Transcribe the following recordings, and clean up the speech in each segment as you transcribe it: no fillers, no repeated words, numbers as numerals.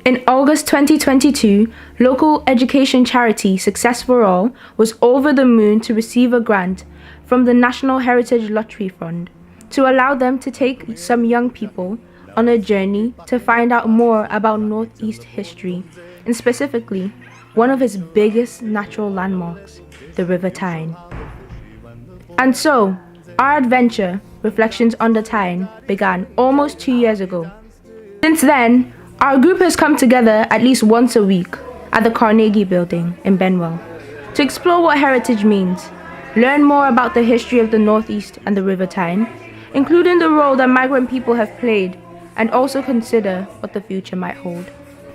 In August 2022, local education charity Sucess4All was over the moon to receive a grant from the National Heritage Lottery Fund to allow them to take some young people on a journey to find out more about Northeast history, and specifically one of its biggest natural landmarks, the River Tyne. And so, our adventure, Reflections on the Tyne, began almost 2 years ago. Since then, our group has come together at least once a week at the Carnegie Building in Benwell to explore what heritage means, learn more about the history of the Northeast and the River Tyne, including the role that migrant people have played, and also consider what the future might hold.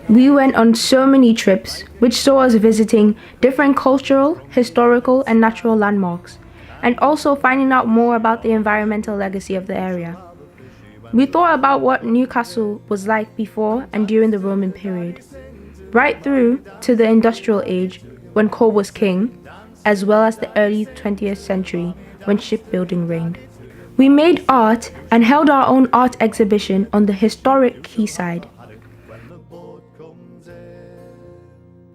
We went on so many trips, which saw us visiting different cultural, historical, and natural landmarks, and also finding out more about the environmental legacy of the area. We thought about what Newcastle was like before and during the Roman period, right through to the industrial age when coal was king, as well as the early 20th century when shipbuilding reigned. We made art and held our own art exhibition on the historic Quayside.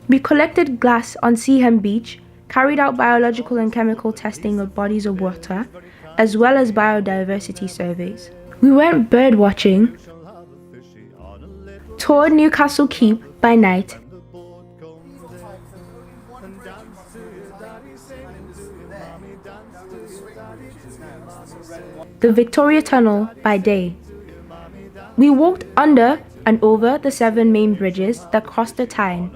We collected glass on Seaham Beach, carried out biological and chemical testing of bodies of water, as well as biodiversity surveys. We went bird watching, toured Newcastle Keep by night, the Victoria Tunnel by day. We walked under and over the 7 main bridges that cross the Tyne,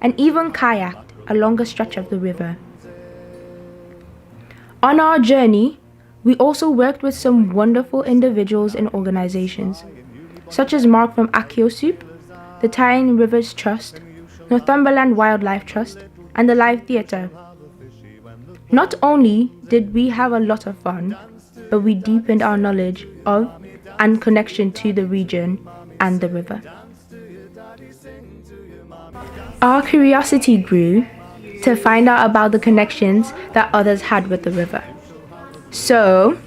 and even kayaked along a stretch of the river. On our journey, we also worked with some wonderful individuals and organizations, such as Mark from Akio Soup, the Tyne Rivers Trust, Northumberland Wildlife Trust, and the Live Theatre. Not only did we have a lot of fun, but we deepened our knowledge of and connection to the region and the river. Our curiosity grew to find out about the connections that others had with the river. So,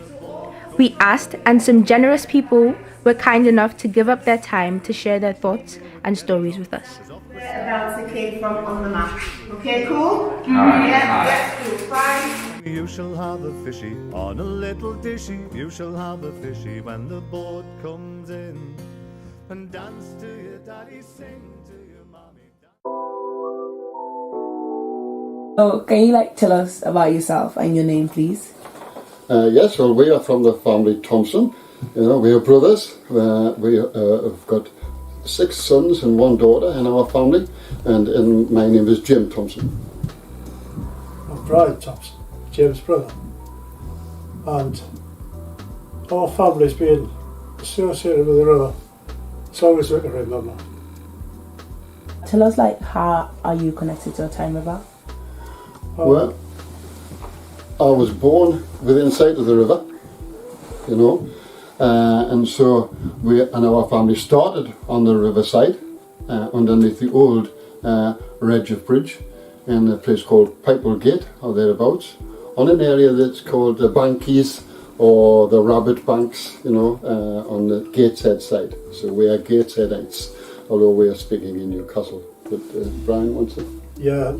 we asked, and some generous people were kind enough to give up their time to share their thoughts and stories with us. Whereabouts it came from on the map. Okay, cool? Yeah, cool. Fine. You shall have a fishy on a little dishy. You shall have a fishy when the boat comes in. And dance to your daddy, sing to your mommy. So, can you tell us about yourself and your name, please? Yes, well, we are from the family Thompson. We are brothers. We have got 6 sons and 1 daughter in our family, and my name is Jim Thompson. I'm Brian Thompson, Jim's brother, and our family's been associated with the river as long as we can remember. Tell us how are you connected to the Tyne River? Well, I was born within sight of the river, and so our family started on the riverside, underneath the old Redgeoff Bridge, in a place called Pipewell Gate or thereabouts, on an area that's called the Bankies or the Rabbit Banks, on the Gateshead side. So we are Gatesheadites, although we are speaking in Newcastle. But Brian wants to. Yeah,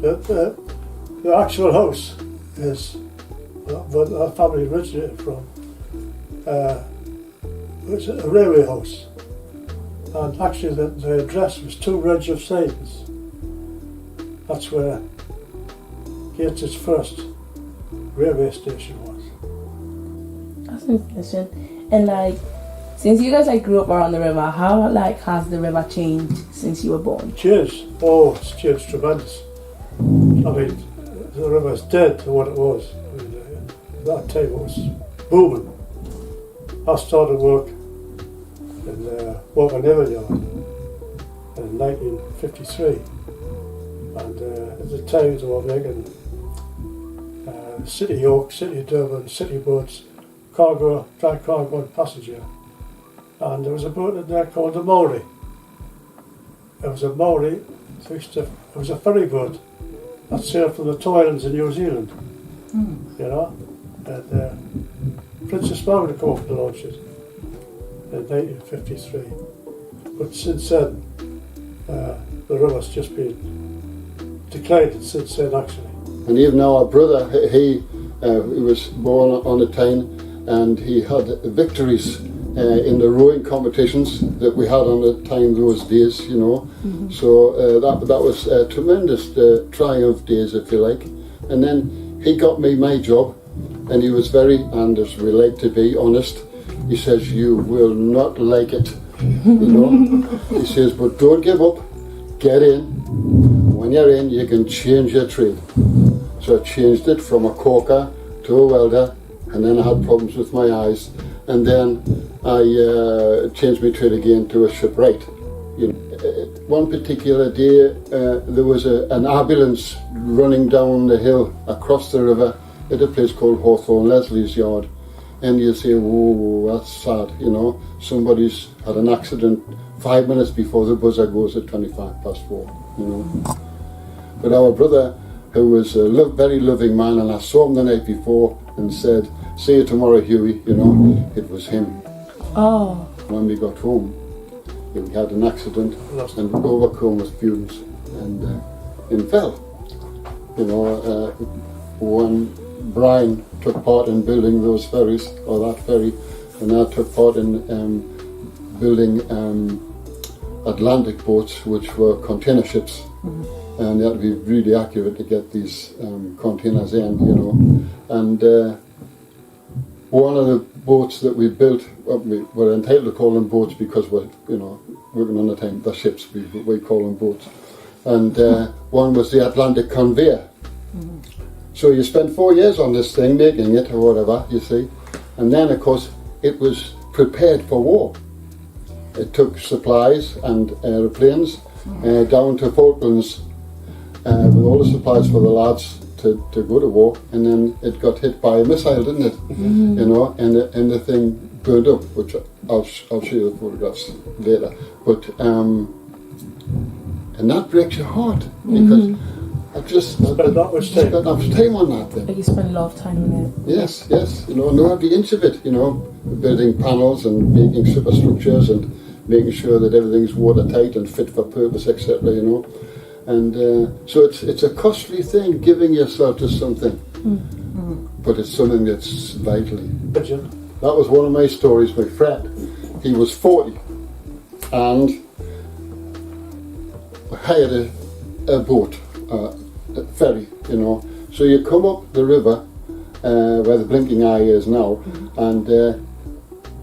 the actual house is where our family originated from. It was a railway house, and actually the address was 2 Redgeoff Sidings. That's where Gateshead's first railway station was. That's interesting. And since you guys grew up around the river, how has the river changed since you were born? Changed? Oh, it's changed tremendous. I mean, the river's dead to what it was. I mean, at that time it was booming. I started work in Walker Yard in 1953, and at the time they were making City York, City Durban, City boats, cargo, dry cargo and passenger. And there was a boat in there called the Maori. It was a Maori, it was a ferry boat that sailed from the Tynes in New Zealand, and Princess Maori came up to launch it in 1953. But since then, the river's just been declined since then, actually. And even our brother, he was born on the Tyne, and he had victories in the rowing competitions that we had on the Tyne those days, you know. So that was tremendous triumph days, if you like. And then he got me my job, and he was very, and as we like to be, honest. He says, you will not like it, you know. He says, but don't give up, get in. When you're in, you can change your trade. So I changed it from a caulker to a welder, and then I had problems with my eyes, and then I changed my trade again to a shipwright. You know, one particular day there was an ambulance running down the hill across the river at a place called Hawthorne Leslie's Yard, and you say, whoa, that's sad, you know, somebody's had an accident 5 minutes before the buzzer goes at 4:25, you know. But our brother, who was a very loving man, and I saw him the night before and said, see you tomorrow, Hughie, you know, it was him. Oh. When we got home, we had an accident and overcome with fumes and fell. You know, when Brian took part in building those ferries, or that ferry, and I took part in building Atlantic boats, which were container ships. And you had to be really accurate to get these containers in, you know. And one of the boats that we built, we were entitled to call them boats because we're, you know, working on the ships, we call them boats. And one was the Atlantic Conveyor. So you spent 4 years on this thing, making it or whatever, you see. And then, of course, it was prepared for war. It took supplies and aeroplanes down to Falklands with all the supplies for the lads to go to war, and then it got hit by a missile, didn't it? You know, and the thing burned up, which I'll show you the photographs later. But and that breaks your heart because I spent that much time on that thing. Like you spent a lot of time on it. Yes, you know, know every inch of it, you know, building panels and making superstructures and making sure that everything's watertight and fit for purpose, etc., you know. And so it's a costly thing, giving yourself to something, but it's something that's vitally. That was one of my stories. My friend, he was 40 and hired a boat, a ferry, you know. So you come up the river where the blinking eye is now, and the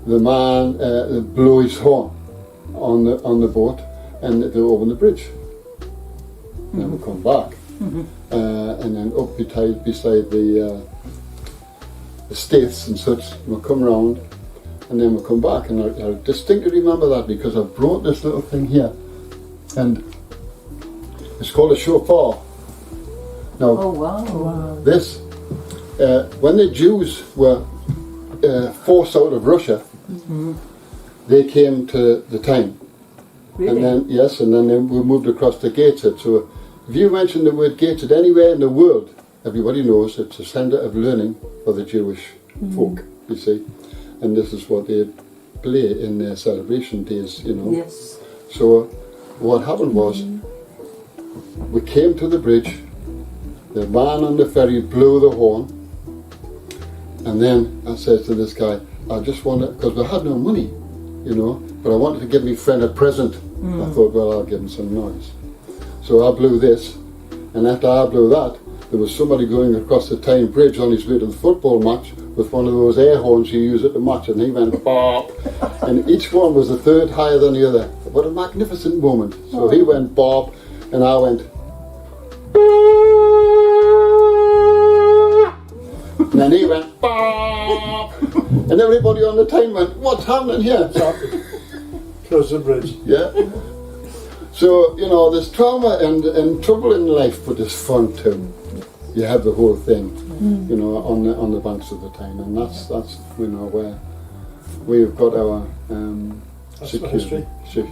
man blew his horn on the boat, and they open the bridge. Then we come back, and then up beside the staiths and such. We'll come round, and then we'll come back. And I distinctly remember that because I've brought this little thing here, and it's called a shofar. Now, this, when the Jews were forced out of Russia, they came to the Tyne. Really? And then, yes, and then we moved across to Gateshead. So if you mention the word Gateshead anywhere in the world, everybody knows it's a centre of learning for the Jewish folk, you see. And this is what they play in their celebration days, you know. Yes. So what happened was, we came to the bridge, the man on the ferry blew the horn, and then I said to this guy, I just wanted, because we had no money, you know, but I wanted to give my friend a present. I thought, well, I'll give him some noise. So I blew this, and after I blew that, there was somebody going across the Tyne Bridge on his way to the football match with one of those air horns you use at the match, and he went bop, and each one was a third higher than the other. What a magnificent moment. So he went bop, and I went and then he went bop, and everybody on the Tyne went, what's happening here? So close the bridge. Yeah. So, you know, there's trauma and trouble in life, but there's fun too. You have the whole thing, you know, on the banks of the Tyne, and that's you know, where we've got our security,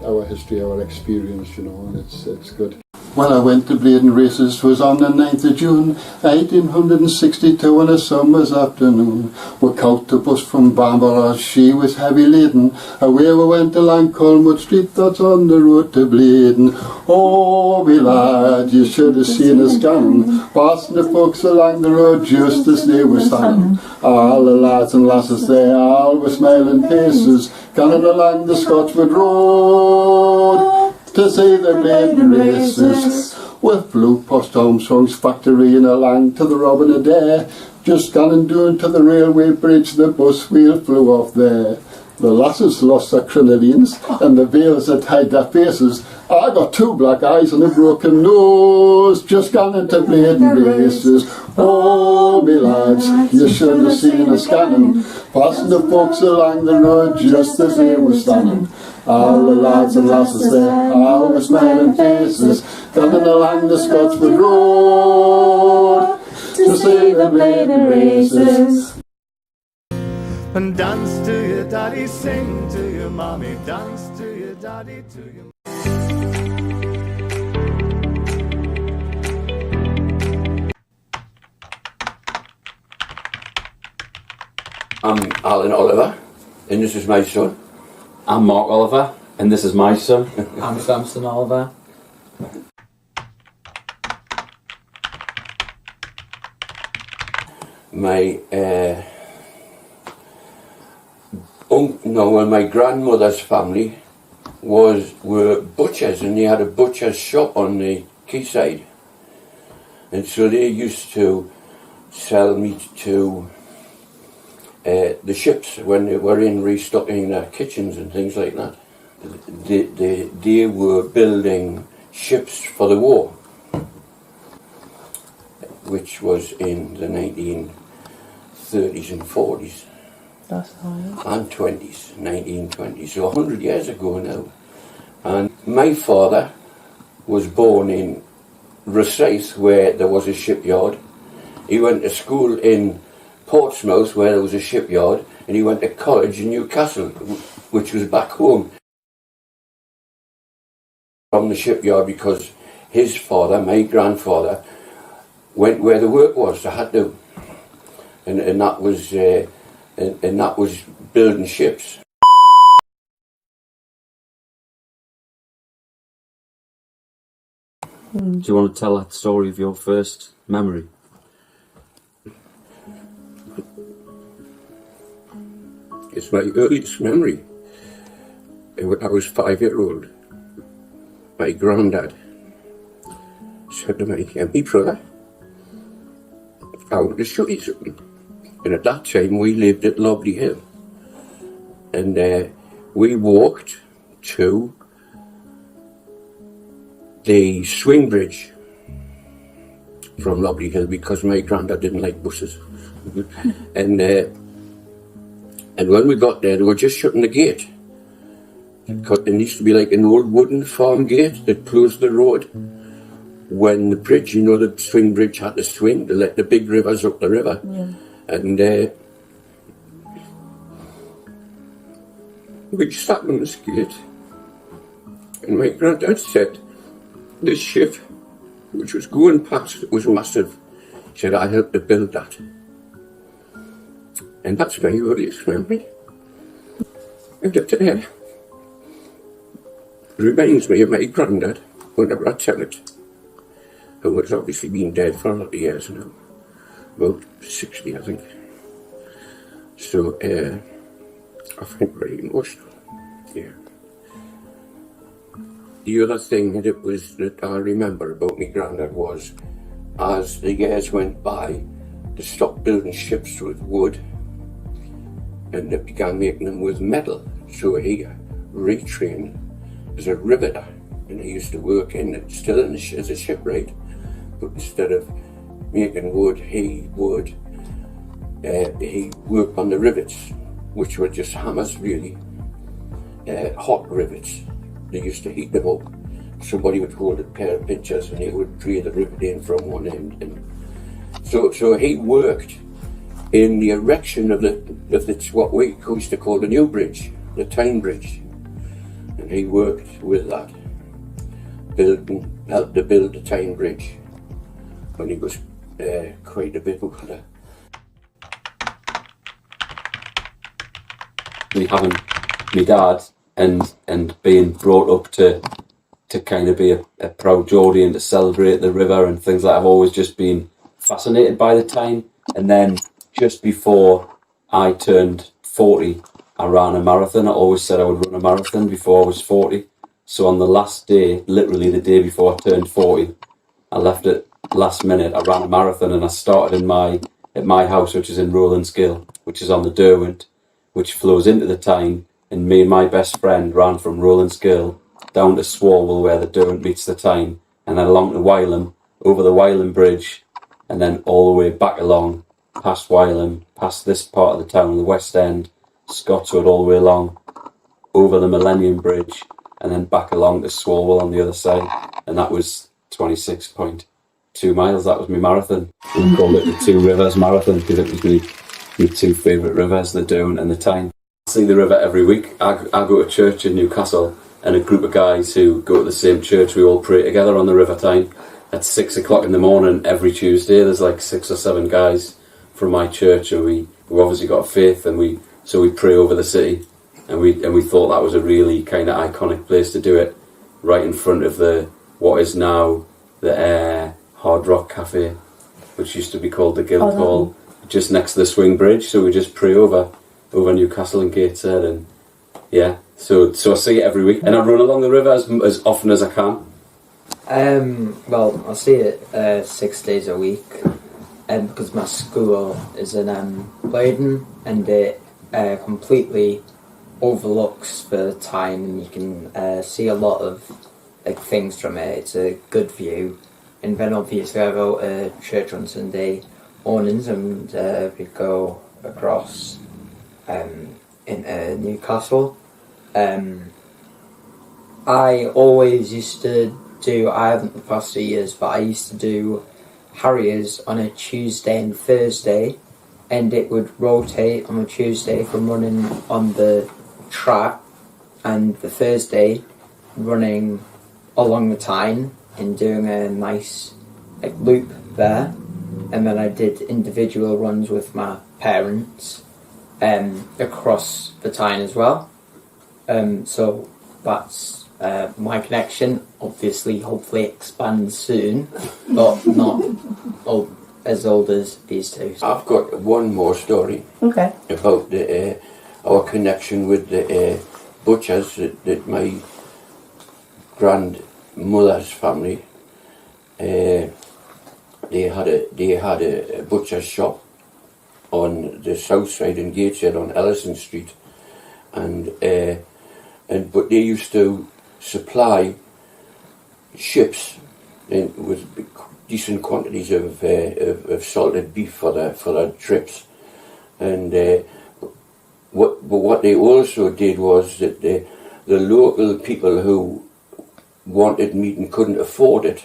our history, our experience, you know, and it's good. When I went to Blaydon Races, 'twas on the 9th of June 1862 on a summer's afternoon. We caught the bus from Bamborough, she was heavy laden. Away we went along Colmwood Street, that's on the road to Blaydon. Oh, me lad, you should have seen us coming, passing the folks along the road just as they were standing. All the lads and lasses there, all with smiling faces, coming along the Scotchwood Road to see the Blaydon Races. With blue post Armstrong's factory and along to the Robin Adair, just gone and doing to the railway bridge, the bus wheel flew off there. The lasses lost their crinolines and the veils that hide their faces. I got 2 black eyes and a broken nose, just gone into Blaydon Races. Oh, me lads, you should have seen us scanning, passing the folks along the road just as they were standing. All the lads and lasses there, all with smiling faces, coming along the Scotchwood Road to see the Blaydon Races. And dance to your daddy, sing to your mommy, dance to your daddy, to your I'm Alan Oliver, and this is my son. I'm Mark Oliver, and this is my son. I'm Samson Oliver. My grandmother's family were butchers, and they had a butcher's shop on the Quayside, and so they used to sell meat to the ships when they were in restocking their kitchens and things like that. They were building ships for the war, which was in the 1930s and 40s. That's fine. And 20s, 1920s, so 100 years ago now. And my father was born in Rosyth, where there was a shipyard. He went to school in Portsmouth, where there was a shipyard, and he went to college in Newcastle, which was back home from the shipyard, because his father, my grandfather, went where the work was. They had to, and that was building ships. Do you want to tell that story of your first memory? It's my earliest memory. When I was 5-year-old, my granddad said to me, "Me brother, I want to show you something." And at that time we lived at Lobley Hill, and we walked to the swing bridge from Lobley Hill because my granddad didn't like buses. And when we got there, they were just shutting the gate. There used to be like an old wooden farm gate that closed the road when the bridge, the swing bridge had to swing to let the big rivers up the river. Yeah. And we sat on this gate, and my granddad said, "This ship, which was going past, it was massive." He said, "I helped to build that." And that's my earliest memory. And it reminds me of my granddad whenever I tell it, who has obviously been dead for a lot of years now. About 60, I think. So, I find it very emotional. Yeah. The other thing that I remember about my granddad was, as the years went by, they stopped building ships with wood, and they began making them with metal. So he retrained as a riveter, and he used to work still as a shipwright, but instead of making wood, he worked on the rivets, which were just hammers really, hot rivets. They used to heat them up. Somebody would hold a pair of pincers and he would drill the rivet in from one end. And so he worked in the erection of what we used to call the new bridge, the Tyne bridge, and he worked with that. helped to build the Tyne Bridge when he was quite a bit older. Me having my dad and being brought up to kind of be a proud Geordie and to celebrate the river and things like that. I've always just been fascinated by the Tyne. And then just before I turned 40, I ran a marathon. I always said I would run a marathon before I was 40. So on the last day, literally the day before I turned 40, I left it last minute. I ran a marathon and I started at my house, which is in Rowlandskill, which is on the Derwent, which flows into the Tyne. And me and my best friend ran from Rowlandskill down to Sucess4All where the Derwent meets the Tyne, and then along to Wylam, over the Wylam Bridge, and then all the way back along, past Wylam, past this part of the town, the West End, Scotswood, all the way along, over the Millennium Bridge, and then back along to Sucess4All on the other side. And that was 26.2 miles. That was my marathon. We called it the Two Rivers Marathon because it was my two favourite rivers, the Derwent and the Tyne. I see the river every week. I go to church in Newcastle, and a group of guys who go to the same church, we all pray together on the River Tyne at 6 o'clock in the morning every Tuesday. There's like 6 or 7 guys from my church, and we've obviously got faith, and we pray over the city, and we thought that was a really kind of iconic place to do it, right in front of what is now the Hard Rock Cafe, which used to be called the Guildhall, just next to the Swing Bridge. So we just pray over Newcastle and Gateshead, and yeah. So I see it every week, and I run along the river as often as I can. Well, I see it 6 days a week, because my school is in Blaydon, and it completely overlooks the Tyne, and you can see a lot of things from it. It's a good view, and then obviously I go to church on Sunday mornings, and we go across into Newcastle. I always used to do, I haven't the past 2 years, but I used to do Harriers on a Tuesday and Thursday, and it would rotate on a Tuesday from running on the track, and the Thursday running along the Tyne and doing a nice loop there. And then I did individual runs with my parents across the Tyne as well. So that's my connection. Obviously, hopefully expands soon, but not as old as these two. I've got one more story. Okay. About our connection with the butchers that my grandmother's family. They had a butcher's shop on the south side in Gateshead on Ellison Street, but they used to supply ships with decent quantities of salted beef for their trips, and what they also did was that the local people who wanted meat and couldn't afford it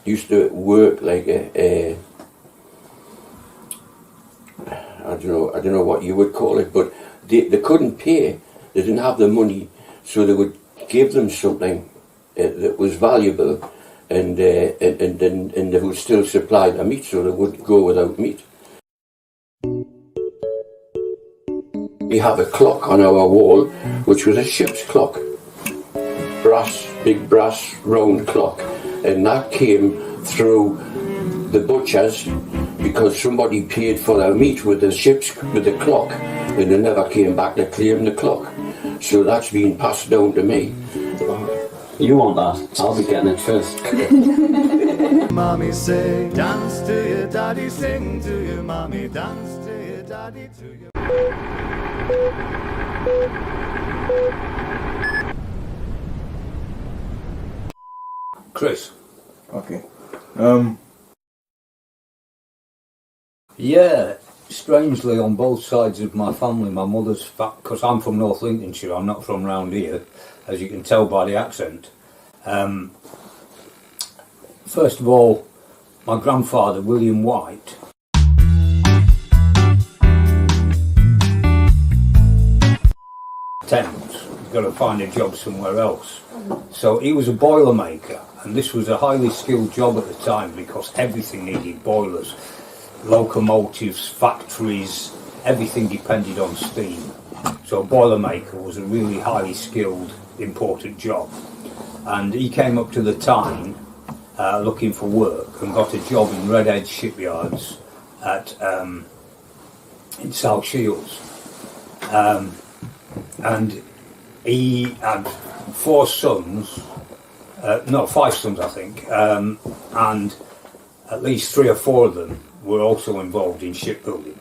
used to work like I don't know what you would call it, but they couldn't pay. They didn't have the money, so they would give them something that was valuable, and they would still supply the meat, so they wouldn't go without meat. We have a clock on our wall, which was a ship's clock, big brass round clock, and that came through the butchers because somebody paid for their meat with the clock, and they never came back to claim the clock. So that's been passed down to me. You want that? I'll be getting it first. Mommy say, dance to your daddy, sing to your mommy, dance to your daddy, to your... Chris. Okay. Yeah, strangely on both sides of my family, my mother's, because I'm from North Lincolnshire, I'm not from round here, as you can tell by the accent. First of all, my grandfather, William White, Thames, got to find a job somewhere else. So he was a boiler maker, and this was a highly skilled job at the time because everything needed boilers. Locomotives, factories, everything depended on steam. So a boiler maker was a really highly skilled, important job. And he came up to the Tyne looking for work and got a job in Redhead Shipyards in South Shields. And he had 5 sons, I think, and at least 3 or 4 of them were also involved in shipbuilding.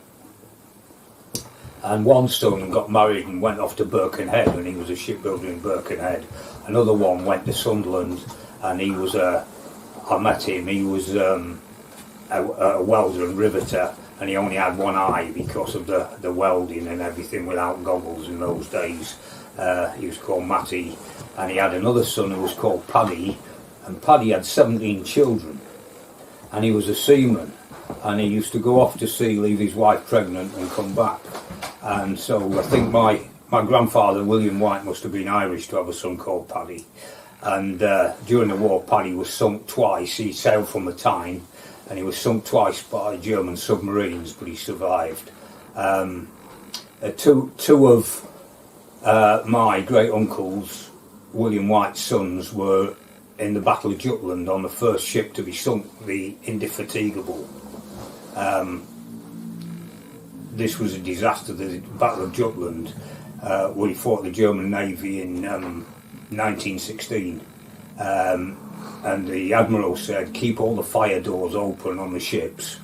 And one son got married and went off to Birkenhead, and he was a shipbuilder in Birkenhead. Another one went to Sunderland, and he was I met him, he was a welder and riveter, and he only had one eye because of the welding and everything without goggles in those days. He was called Matty, and he had another son who was called Paddy, and Paddy had 17 children, and he was a seaman, and he used to go off to sea, leave his wife pregnant and come back. And so I think my grandfather, William White, must have been Irish to have a son called Paddy. And during the war, Paddy was sunk twice. He sailed from the Tyne, and he was sunk twice by German submarines, but he survived. Two of my great uncles, William White's sons, were in the Battle of Jutland on the first ship to be sunk, the Indefatigable. This was a disaster, the Battle of Jutland, where he fought the German Navy in 1916. And the Admiral said, keep all the fire doors open on the ships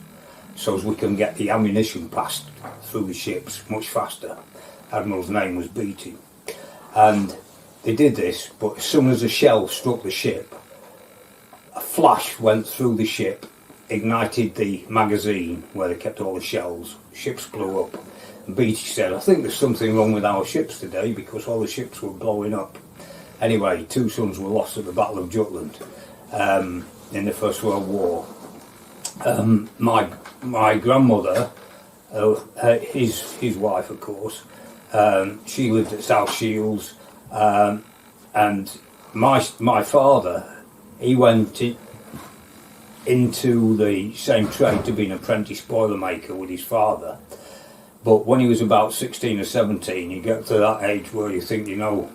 so as we can get the ammunition passed through the ships much faster. Admiral's name was Beatty. And they did this, but as soon as a shell struck the ship, a flash went through the ship, ignited the magazine where they kept all the shells. Ships blew up. And Beatty said, I think there's something wrong with our ships today because all the ships were blowing up. Anyway, 2 sons were lost at the Battle of Jutland in the First World War. My grandmother, his wife, of course, she lived at South Shields, and my father, he went into the same trade to be an apprentice boiler maker with his father. But when he was about 16 or 17, you get to that age where you think you know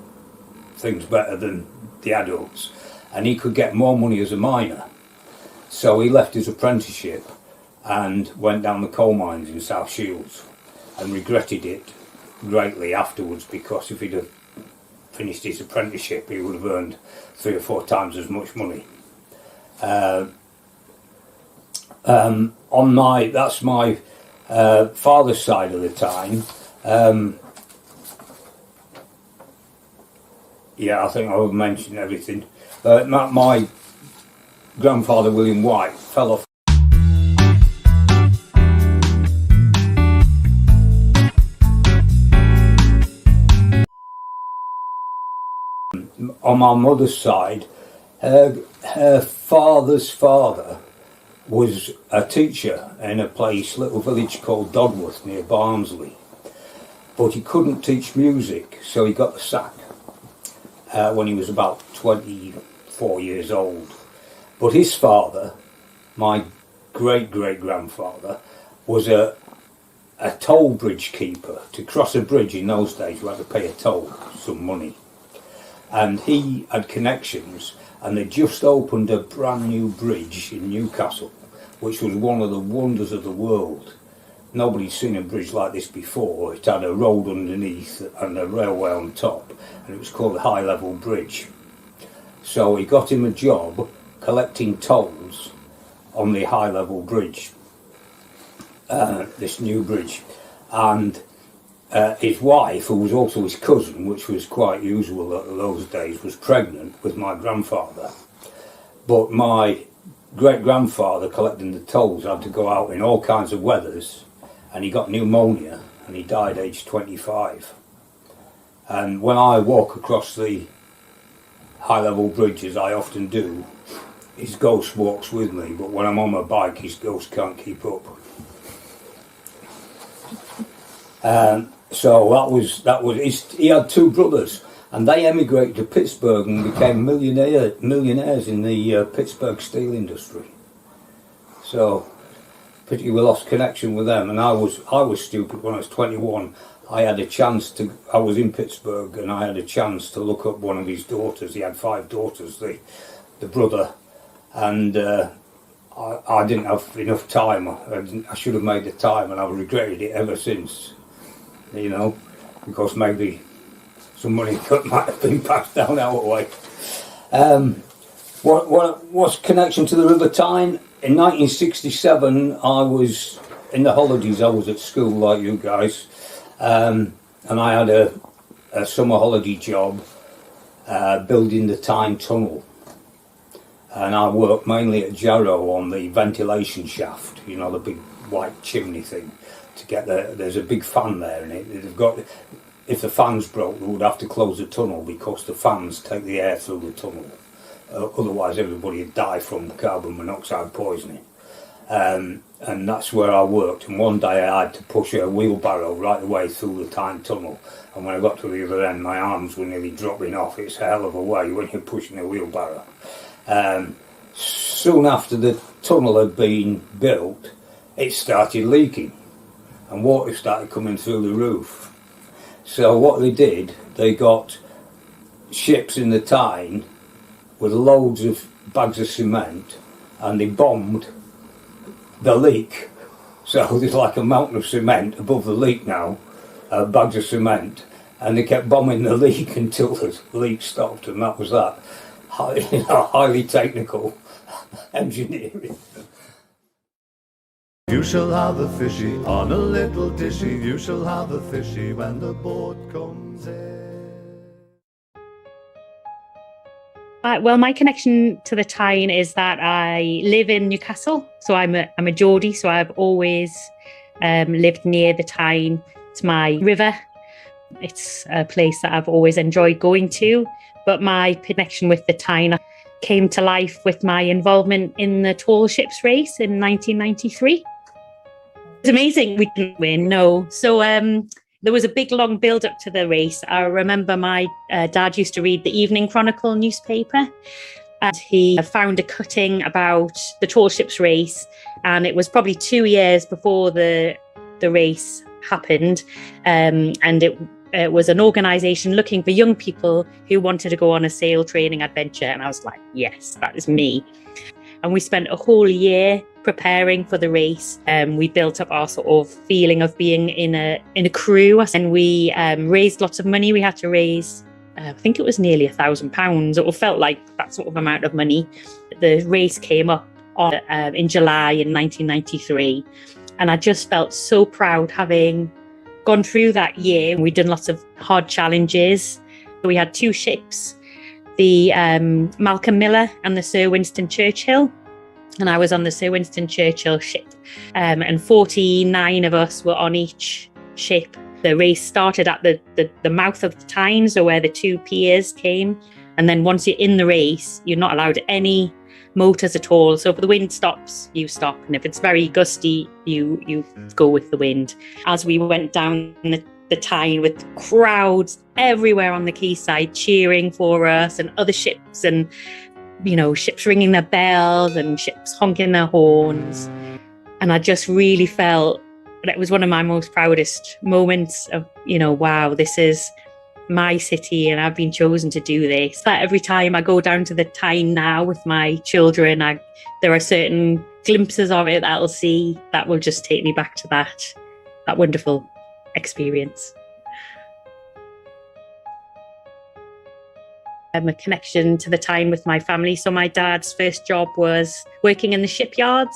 things better than the adults, and he could get more money as a miner. So he left his apprenticeship and went down the coal mines in South Shields and regretted it greatly afterwards, because if he'd have finished his apprenticeship he would have earned 3 or 4 times as much money. That's my father's side of the time. I think I've mentioned everything. My grandfather, William White, fell off on my mother's side. Her father's father was a teacher in a little village called Dogworth near Barnsley, but he couldn't teach music, so he got the sack when he was about 24 years old. But his father, my great-great-grandfather, was a toll bridge keeper. To cross a bridge in those days you had to pay a toll, some money, and he had connections, and they just opened a brand new bridge in Newcastle, which was one of the wonders of the world. Nobody's seen a bridge like this before. It had a road underneath and a railway on top, and it was called a High Level Bridge. So he got him a job collecting tolls on the High Level Bridge, this new bridge. And his wife, who was also his cousin, which was quite usual in those days, was pregnant with my grandfather. But my great-grandfather, collecting the tolls, had to go out in all kinds of weathers, and he got pneumonia, and he died aged 25. And when I walk across the high-level bridge, as I often do, his ghost walks with me, but when I'm on my bike, his ghost can't keep up. So he had 2 brothers, and they emigrated to Pittsburgh and became millionaires in the Pittsburgh steel industry. So, pretty we lost connection with them, and I was stupid when I was 21. I was in Pittsburgh and I had a chance to look up one of his daughters. He had 5 daughters, the brother, and I didn't have enough time. I should have made the time, and I've regretted it ever since, you know, because maybe some money might have been passed down our way. What's connection to the River Tyne? In 1967, I was in the holidays. I was at school like you guys, and I had a summer holiday job building the Tyne tunnel, and I worked mainly at Jarrow on the ventilation shaft. You know, the big white chimney thing. To get there's a big fan there, and if the fans broke, they would have to close the tunnel because the fans take the air through the tunnel. Otherwise everybody would die from carbon monoxide poisoning. And that's where I worked, and one day I had to push a wheelbarrow right the way through the Tyne tunnel, and when I got to the other end my arms were nearly dropping off. It's a hell of a way when you're pushing a wheelbarrow. Soon after the tunnel had been built, it started leaking and water started coming through the roof. So what they did, they got ships in the Tyne with loads of bags of cement, and they bombed the leak. So there's like a mountain of cement above the leak now, bags of cement, and they kept bombing the leak until the leak stopped, and that was that. Highly technical engineering. You shall have a fishy on a little dishy. You shall have a fishy when the boat comes in. Well, my connection to the Tyne is that I live in Newcastle, so I'm a Geordie, so I've always lived near the Tyne. It's my river. It's a place that I've always enjoyed going to, but my connection with the Tyne came to life with my involvement in the Tall Ships race in 1993. It's amazing. We didn't win, no. So there was a big, long build-up to the race. I remember my dad used to read the Evening Chronicle newspaper, and he found a cutting about the Tall Ships race, and it was probably 2 years before the race happened, and it was an organisation looking for young people who wanted to go on a sail training adventure, and I was like, yes, that is me. And we spent a whole year preparing for the race. We built up our sort of feeling of being in a crew, and we raised lots of money. We had to raise, I think it was nearly £1,000. It felt like that sort of amount of money. The race came up in July in 1993, and I just felt so proud having gone through that year. We'd done lots of hard challenges. We had 2 ships, the Malcolm Miller and the Sir Winston Churchill. And I was on the Sir Winston Churchill ship, and 49 of us were on each ship. The race started at the mouth of the Tyne, so where the 2 piers came. And then once you're in the race, you're not allowed any motors at all. So if the wind stops, you stop. And if it's very gusty, you go with the wind. As we went down the Tyne with crowds everywhere on the quayside cheering for us, and other ships, and ships ringing their bells and ships honking their horns. And I just really felt that it was one of my most proudest moments of, wow, this is my city and I've been chosen to do this. But every time I go down to the Tyne now with my children, there are certain glimpses of it that I'll see that will just take me back to that wonderful experience. A connection to the Tyne with my family. So my dad's first job was working in the shipyards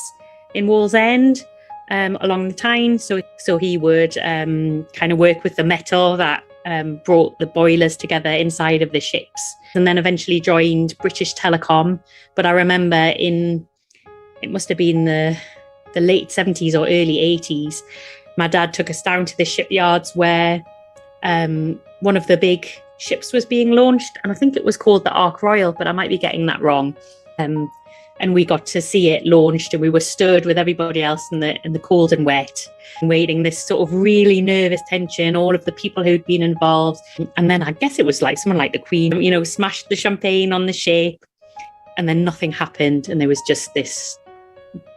in Wallsend along the Tyne. So he would kind of work with the metal that brought the boilers together inside of the ships, and then eventually joined British Telecom. But I remember it must have been the late 70s or early 80s, my dad took us down to the shipyards where one of the big ships was being launched, and I think it was called the Ark Royal, but I might be getting that wrong. and we got to see it launched, and we were stirred with everybody else in the cold and wet, and waiting this sort of really nervous tension, all of the people who'd been involved. And then I guess it was like someone like the Queen, you know, smashed the champagne on the ship, and then nothing happened, and there was just this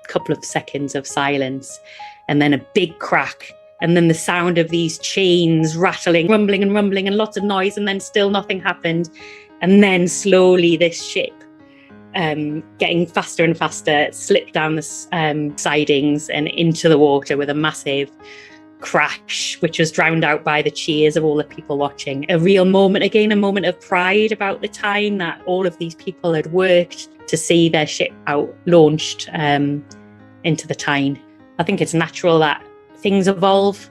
couple of seconds of silence, and then a big crack, and then the sound of these chains rattling, rumbling and rumbling, and lots of noise, and then still nothing happened. And then slowly this ship, getting faster and faster, slipped down the sidings and into the water with a massive crash, which was drowned out by the cheers of all the people watching. A real moment, again, a moment of pride about the time that all of these people had worked to see their ship out launched into the Tyne. I think it's natural that things evolve.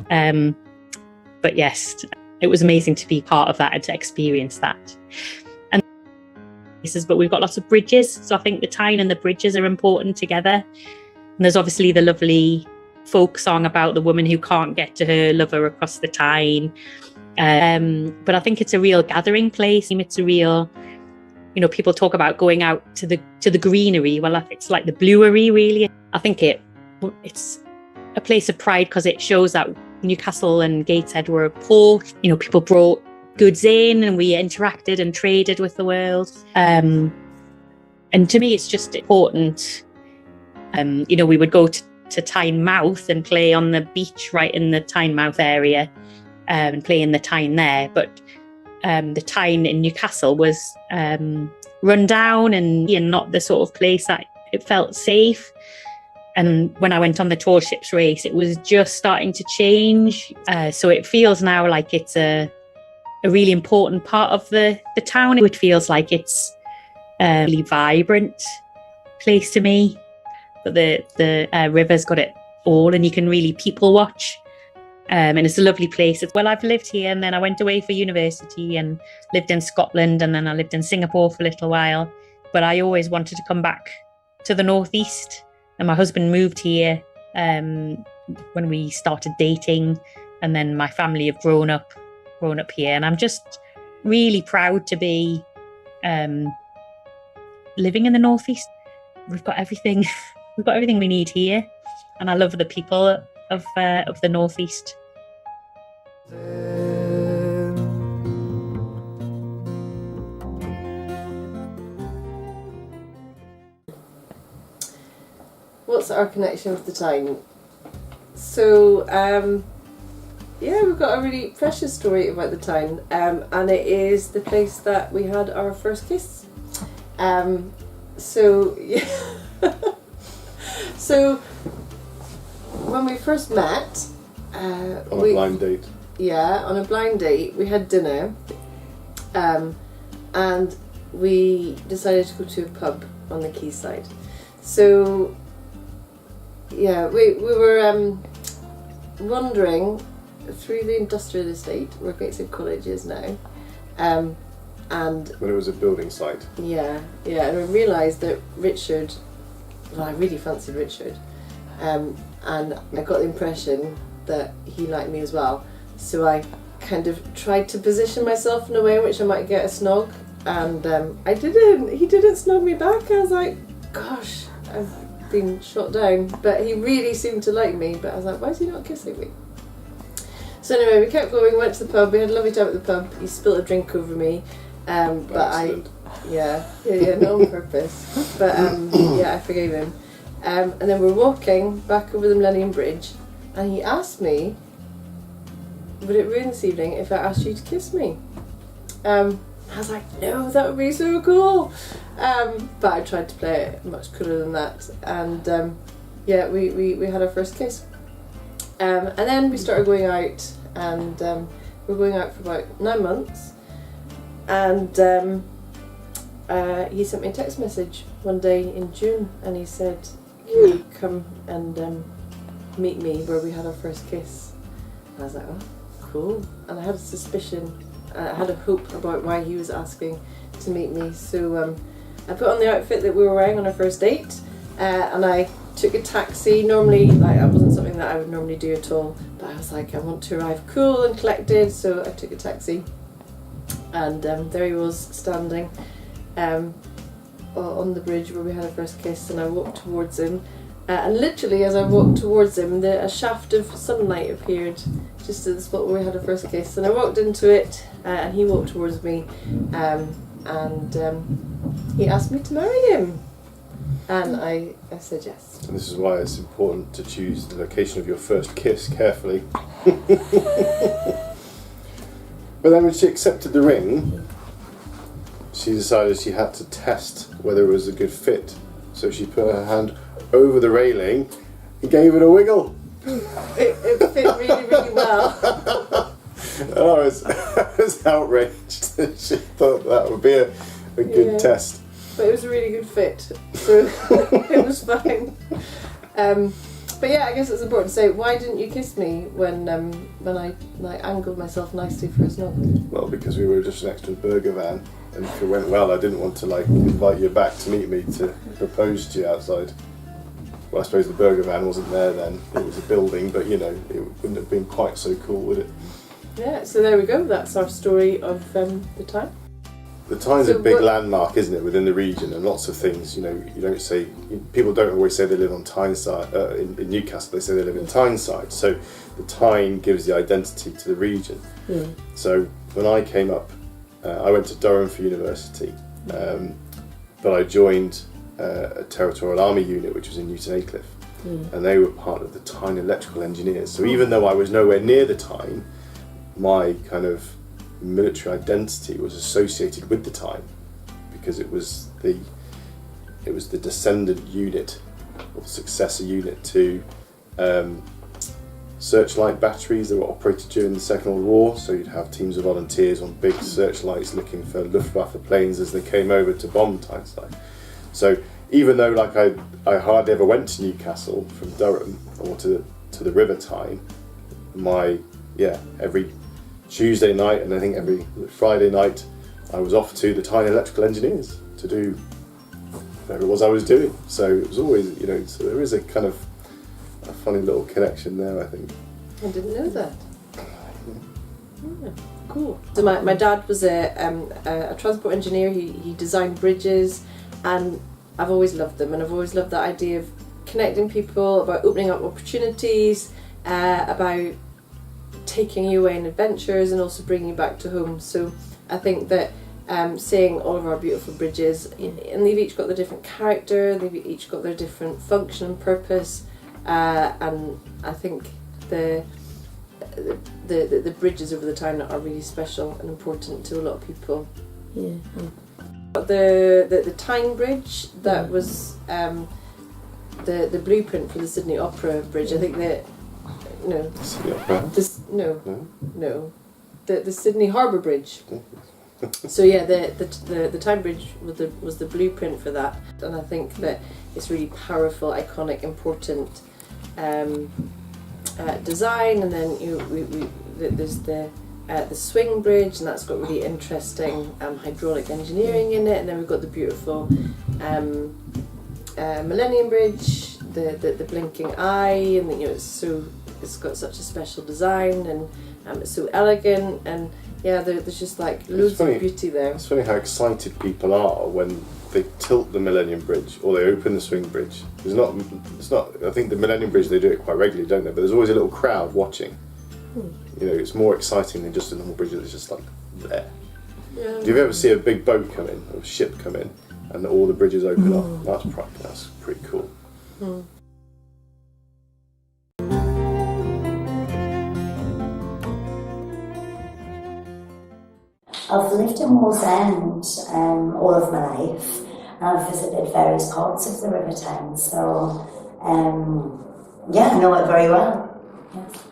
But yes, it was amazing to be part of that and to experience that. And but we've got lots of bridges, so I think the Tyne and the bridges are important together. And there's obviously the lovely folk song about the woman who can't get to her lover across the Tyne. But I think it's a real gathering place. It's a real, you know, people talk about going out to the greenery. Well, it's like the bluery, really. I think it's a place of pride because it shows that Newcastle and Gateshead were a port. You know, people brought goods in and we interacted and traded with the world. And to me, it's just important. You know, we would go to Tyne Mouth and play on the beach right in the Tyne Mouth area and play in the Tyne there. But the Tyne in Newcastle was run down and not the sort of place that it felt safe. And when I went on the tall ships race, it was just starting to change. So it feels now like it's a really important part of the town. It feels like it's a really vibrant place to me. But the river's got it all, and you can really people watch. And it's a lovely place. Well, I've lived here, and then I went away for university and lived in Scotland, and then I lived in Singapore for a little while. But I always wanted to come back to the northeast. And my husband moved here when we started dating, and then my family have grown up here, and I'm just really proud to be living in the northeast. We've got everything. We've got everything we need here, and I love the people of the northeast. What's our connection with the Tyne? So, we've got a really precious story about the Tyne, and it is the place that we had our first kiss. So when we first met, on a blind date. Yeah, on a blind date, we had dinner, and we decided to go to a pub on the Quayside. So, yeah, we were wandering through the industrial estate where Gateshead College is now, and when it was a building site. Yeah, and we realised that Richard, well, I really fancied Richard, and I got the impression that he liked me as well. So I kind of tried to position myself in a way in which I might get a snog, and I didn't. He didn't snog me back. I was like, gosh, I've been shot down. But he really seemed to like me. But I was like, why is he not kissing me? So anyway, we kept going. Went to the pub. We had a lovely time at the pub. He spilled a drink over me. But not on purpose. But I forgave him. And then we're walking back over the Millennium Bridge, and he asked me, would it ruin this evening if I asked you to kiss me? I was like, no, that would be so cool. But I tried to play it much cooler than that. And we had our first kiss. And then we started going out, and we were going out for about 9 months. And he sent me a text message one day in June, and he said, can you come and meet me where we had our first kiss? And I was like, oh, cool. And I had a suspicion, I had a hope about why he was asking to meet me. So I put on the outfit that we were wearing on our first date, and I took a taxi. Normally, that wasn't something that I would normally do at all, but I was like, I want to arrive cool and collected, so I took a taxi. And there he was, standing on the bridge where we had our first kiss, and I walked towards him. And literally, as I walked towards him, a shaft of sunlight appeared just at the spot where we had our first kiss. And I walked into it, and he walked towards me, and he asked me to marry him. And I said yes. And this is why it's important to choose the location of your first kiss carefully. But then when she accepted the ring, she decided she had to test whether it was a good fit. So she put her hand over the railing and gave it a wiggle. It fit really, really well. I was outraged. She thought that would be a good test. But it was a really good fit, so it was fine. But yeah, I guess it's important to say, why didn't you kiss me when I angled myself nicely for a snog? Well, because we were just next to a burger van, and if it went well, I didn't want to invite you back to meet me to propose to you outside. Well, I suppose the burger van wasn't there then; it was a building, but it wouldn't have been quite so cool, would it? Yeah. So there we go. That's our story of the Tyne. The Tyne's a big landmark, isn't it, within the region, and lots of things, you don't say, people don't always say they live on Tyneside, in Newcastle, they say they live in Tyneside, so the Tyne gives the identity to the region. Mm. So when I came up, I went to Durham for university, but I joined a territorial army unit which was in Newton Aycliffe, and they were part of the Tyne electrical engineers, so even though I was nowhere near the Tyne, my kind of military identity was associated with the Tyne because it was the descendant unit or successor unit to searchlight batteries that were operated during the Second World War. So you'd have teams of volunteers on big searchlights looking for Luftwaffe planes as they came over to bomb Tyneside. So even though I hardly ever went to Newcastle from Durham or to the River Tyne, every Tuesday night and I think every Friday night I was off to the Tyne electrical engineers to do whatever it was I was doing. So it was always, so there is a kind of a funny little connection there, I think. I didn't know that. Yeah, cool. So my dad was a transport engineer. He designed bridges, and I've always loved them, and I've always loved that idea of connecting people, about opening up opportunities, about taking you away on adventures and also bringing you back to home. So I think that seeing all of our beautiful bridges, and they've each got their different character, they've each got their different function and purpose, and I think the bridges over the Tyne are really special and important to a lot of people. Yeah. The Tyne Bridge, that was the blueprint for the Sydney Opera Bridge. I think that Sydney Opera? No. The Sydney Harbour Bridge. So yeah, the Tyne Bridge was the blueprint for that, and I think that it's really powerful, iconic, important design. And then there's the swing bridge, and that's got really interesting hydraulic engineering in it. And then we've got the beautiful Millennium Bridge, the blinking eye, and it's got such a special design, and it's so elegant, and there's just loads of beauty there. It's funny how excited people are when they tilt the Millennium Bridge or they open the swing bridge. It's not. I think the Millennium Bridge, they do it quite regularly, don't they? But there's always a little crowd watching. It's more exciting than just a normal bridge that's just there. Yeah. Do you ever see a big boat come in, or a ship come in, and all the bridges open up? That's pretty cool. I've lived in Wallsend all of my life, and I've visited various parts of the River Tyne, so I know it very well. Yes.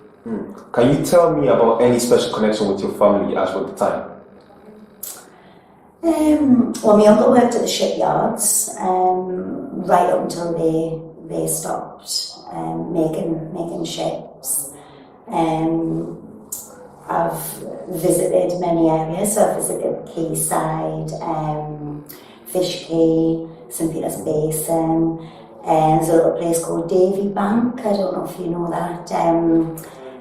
Can you tell me about any special connection with your family as well at the time? Well, my uncle worked at the Shipyards right up until they stopped making ships. I've visited many areas, so I've visited Quayside, Fish Quay, St Peter's Basin, there's a little place called Davy Bank, I don't know if you know that.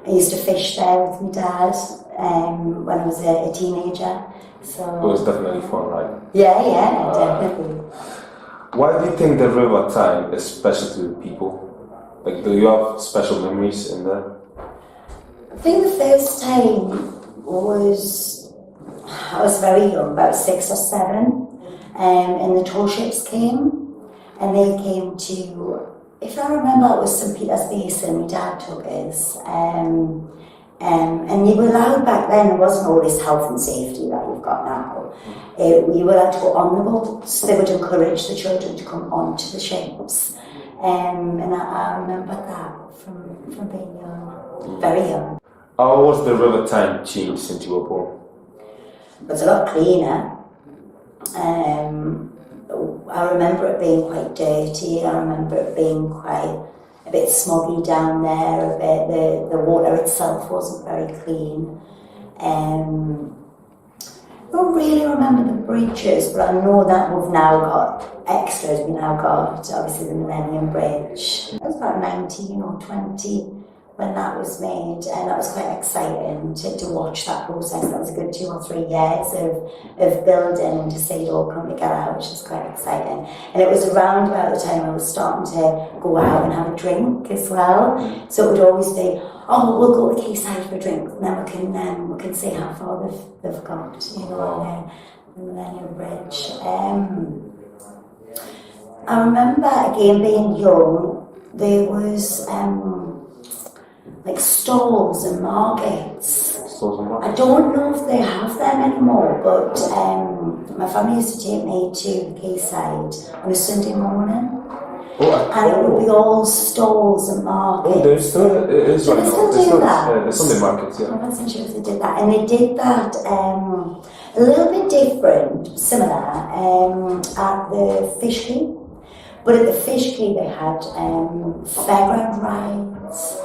I used to fish there with my dad when I was a teenager. So it was definitely fun, right? Yeah, definitely. Why do you think the River Tyne is special to the people? Like, do you have special memories in there? I think the first time was, I was very young, about 6 or 7, and the tall ships came, and they came to, if I remember, it was St Peter's Basin. My dad took us, and they were allowed back then. There wasn't all this health and safety that you've got now. We were allowed to go on the boats. They would encourage the children to come onto the ships, and I remember that from being young, very young. How was the River Tyne changed since you were born? It was a lot cleaner. I remember it being quite dirty. I remember it being quite a bit smoggy down there. A bit the water itself wasn't very clean. I don't really remember the bridges, but I know that we've now got extras. We now got obviously the Millennium Bridge. I was about 19 or 20 when that was made, and that was quite exciting to watch that process. That was a good 2 or 3 years of building and to see it all come together, which was quite exciting. And it was around about the time I was starting to go out and have a drink as well. So it would always be, oh, we'll go to Quayside for a drink, and then we can see how far they've got, you know, on the Millennium Bridge. I remember again being young, there was like stalls and markets. I don't know if they have them anymore, but my family used to take me to Quayside on a Sunday morning. And it would be all stalls and markets. Oh, there's still, it is right now. They still do that? Sunday markets, yeah. I wasn't sure if they did that. And they did that a little bit different, similar, at the Fish Quay. But at the Fish Quay they had fairground rides.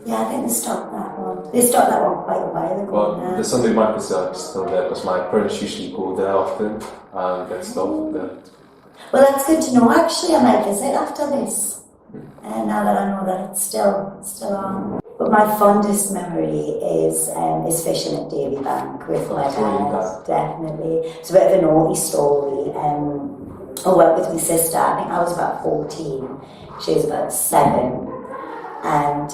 Yeah, I think they stopped that one. They stopped that one quite a while ago. Well, the Sunday markets are still there because my parents usually go there often and get stuff there. Well, that's good to know. Actually, I might visit after this. Now that I know that it's still on. But my fondest memory is fishing at Davy Bank with my dad. Definitely. It's a bit of a naughty story. I went with my sister. I think I was about 14. She was about 7. And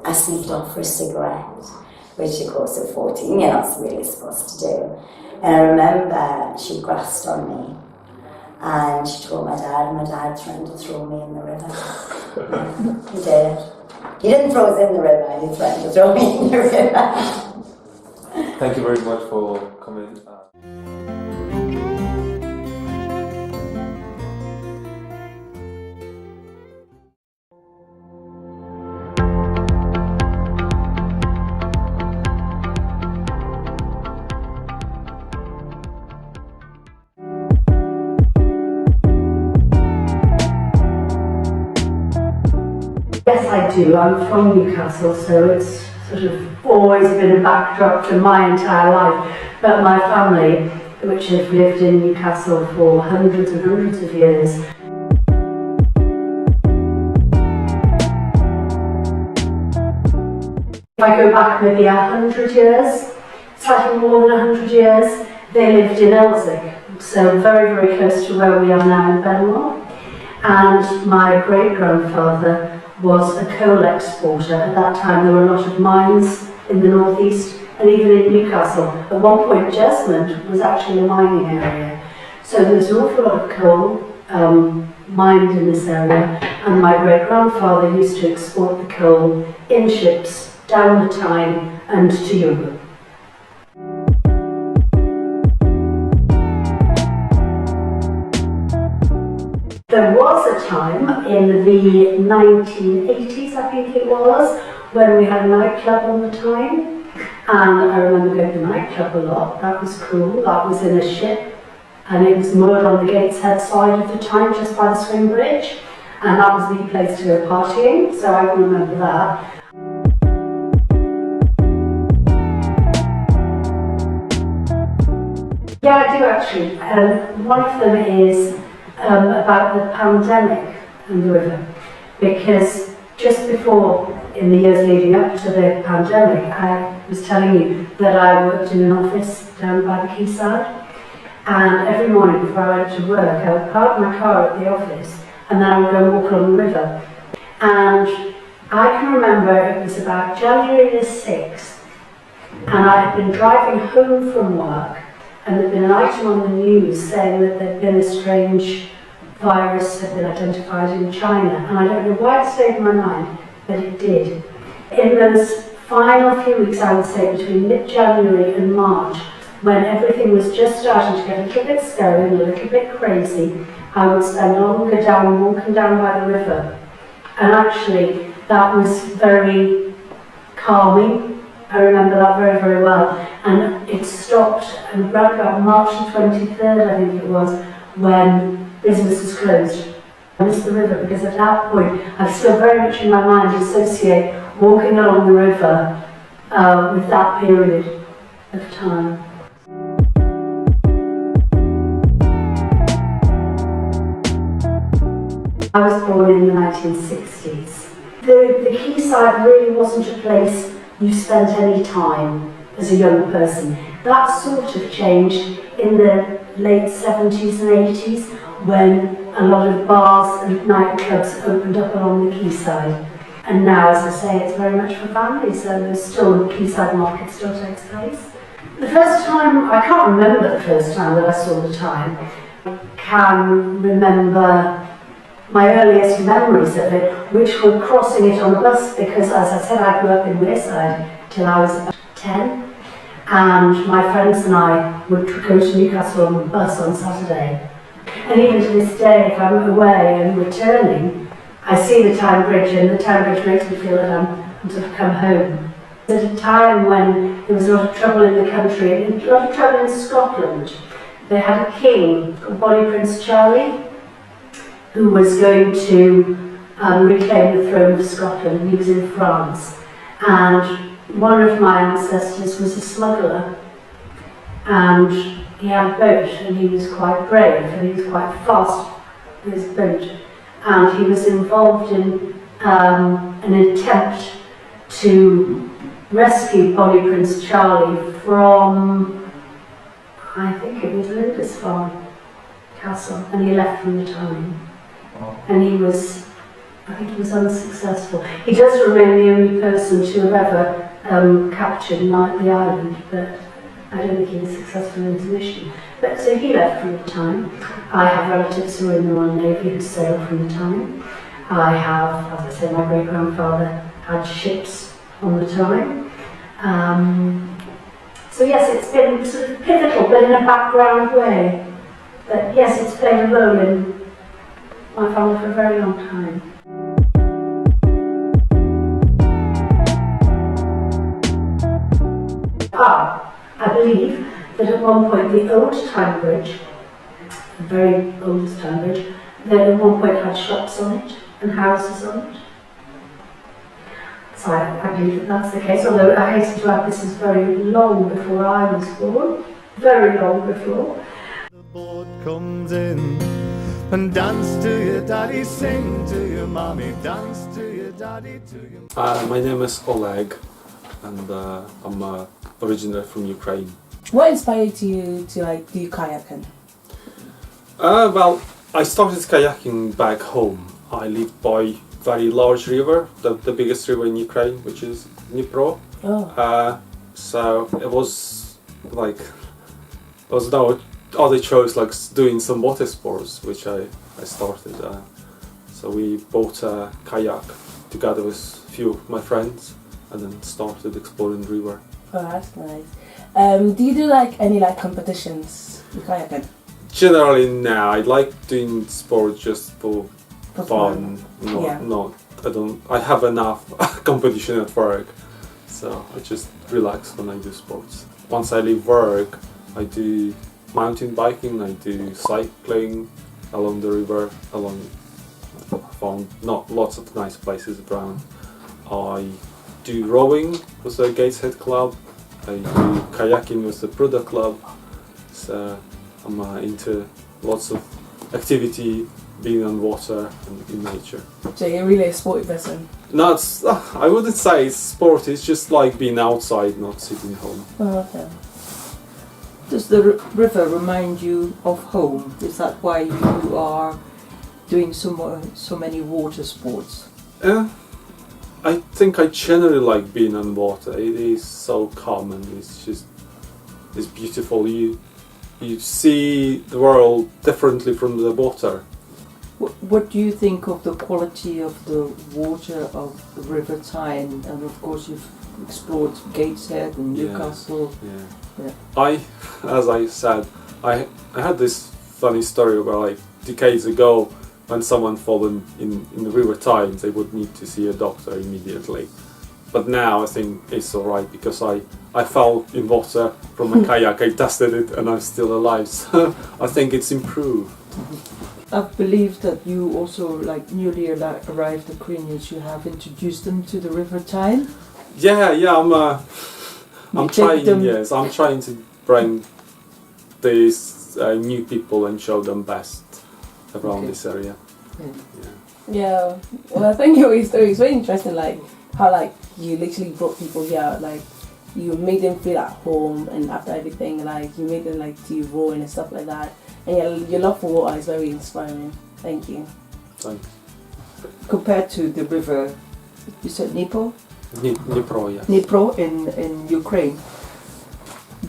I sneaked off for a cigarette, which of course at 14 you're not really supposed to do. And I remember she grasped on me and she told my dad, and my dad threatened to throw me in the river. He did. He didn't throw us in the river, he threatened to throw me in the river. Thank you very much for coming. Yes, I do. I'm from Newcastle, so it's sort of always been a backdrop to my entire life. But my family, which have lived in Newcastle for hundreds and hundreds of years, if I go back maybe 100 years, slightly more than 100 years, they lived in Elsick, so very, very close to where we are now in Benwell. And my great-grandfather was a coal exporter. At that time there were a lot of mines in the northeast and even in Newcastle. At one point Jesmond was actually a mining area. So there was an awful lot of coal mined in this area, and my great-grandfather used to export the coal in ships down the Tyne and to Europe. There was a time in the 1980s, I think it was, when we had a nightclub on the Tyne, and I remember going to the nightclub a lot. That was cool. That was in a ship, and it was moored on the Gateshead side of the Tyne, just by the swing bridge, and that was the place to go partying, so I can remember that. Yeah, I do actually. One of them is about the pandemic and the river, because just before, in the years leading up to the pandemic, I was telling you that I worked in an office down by the Quayside, And every morning before I went to work, I would park my car at the office and then I would go and walk along the river. And I can remember it was about January the 6th, and I had been driving home from work, and there'd been an item on the news saying that there'd been a strange virus had been identified in China, and I don't know why it stayed in my mind, but it did. In those final few weeks, I would say between mid-January and March, when everything was just starting to get a little bit scary and a little bit crazy, I would spend longer down, walking down by the river. And actually, that was very calming. I remember that very, very well. And it stopped around about March the 23rd, I think it was, when business was closed. I missed the river because at that point, I still very much in my mind associate walking along the river with that period of time. I was born in the 1960s. The Quayside really wasn't a place you spent any time as a young person. That sort of changed in the late 70s and 80s when a lot of bars and nightclubs opened up along the Quayside. And now, as I say, it's very much for families, so there's still the Quayside market still takes place. The first time, I can't remember the first time that I saw the Tyne. I can remember my earliest memories of it, which were crossing it on a bus, because as I said, I grew up in Quayside till I was about 10, and my friends and I would go to Newcastle on the bus on Saturday. And even to this day, if I'm away and returning, I see the Tyne Bridge, and the Tyne Bridge makes me feel that I'm sort of come home. At a time when there was a lot of trouble in the country, and a lot of trouble in Scotland, they had a king, Bonnie Prince Charlie, who was going to reclaim the throne of Scotland. He was in France. And one of my ancestors was a smuggler. And he had a boat, and he was quite brave, and he was quite fast with his boat. And he was involved in an attempt to rescue Bonnie Prince Charlie from, I think it was Lindisfarne Castle, and he left from the Tyne. And I think he was unsuccessful. He does remain the only person to have ever captured the island, but I don't think he was successful in his mission. But so he left from the Tyne. I have relatives who are in the Royal Navy who sailed from the Tyne. I have, as I said, my great-grandfather had ships on the Tyne. So yes, it's been sort of pivotal, but in a background way. But yes, it's played a role in my family for a very long time. I believe that at one point the old Tyne Bridge, the very old Tyne Bridge, that at one point had shops on it and houses on it. So I believe that that's the case, although I hasten to add this is very long before I was born, very long before. The boat comes in and dance to your daddy, sing to your mommy, dance to your daddy, to your... My name is Oleg, and I'm originally from Ukraine. What inspired you to do kayaking? Well, I started kayaking back home. I live by very large river, the biggest river in Ukraine, which is Dnipro. Oh. So it was no other choice like doing some water sports, which I started. So we bought a kayak together with a few of my friends and then started exploring the river. Oh, that's nice. Do you do any competitions with kayaking? Generally, no. I like doing sport just for fun. I have enough competition at work, so I just relax when I do sports. Once I leave work, I do mountain biking, I do cycling along the river, found not lots of nice places around. I do rowing with the Gateshead Club, I do kayaking with the Pruda Club, so I'm into lots of activity, being on water and in nature. So you're really a sporty person? No, I wouldn't say it's sport, it's just like being outside, not sitting home. Oh, okay. Does the river remind you of home? Is that why you are doing so many water sports? I think I generally like being on water. It is so calm and it's beautiful. You see the world differently from the water. What do you think of the quality of the water of the River Tyne? And of course you've explored Gateshead and Newcastle. Yeah. As I said, I had this funny story where like decades ago, when someone fallen in the River Tyne, they would need to see a doctor immediately. But now I think it's alright because I fell in water from a kayak, I tested it and I'm still alive. So I think it's improved. I believe that you also, like newly arrived Ukrainians, you have introduced them to the River Tyne. Yeah, I'm trying. Yes, I'm trying to bring these new people and show them best around this area. Yeah. Well, I think your story is very interesting. Like how like you literally brought people here, like you made them feel at home, and after everything, like you made them like do rowing and stuff like that. And your love for water is very inspiring. Thank you. Thanks. Compared to the river, you said Dnipro? Dnipro, yes. Dnipro in Ukraine.